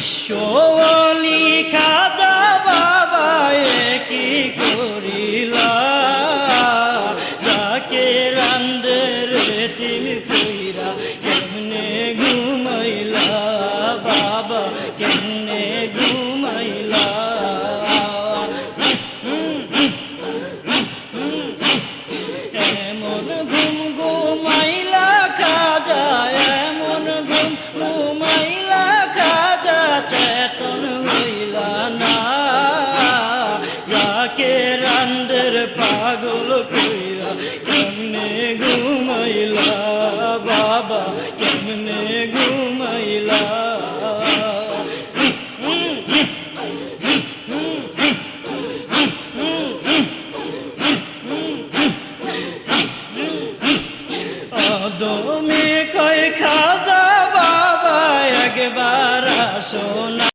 বিশ্বলি খাজা বাবা কি করিলা যাকে রান্দের তুমি কইরা কেমনে ঘুমাইলা বাবা কেমনে ঘুমাইলা এমন ঘুম ঘুমাইলা খাজা এমন ঘুম ঘুমাইলা খাজা চেতন হইলা না যাকে রান্দের পাগল কইরা কেমনে ঘুমাইলা বাবা কেমনে ঘুমাইলা দমে কয় খাজা বাবা একবার আসো না।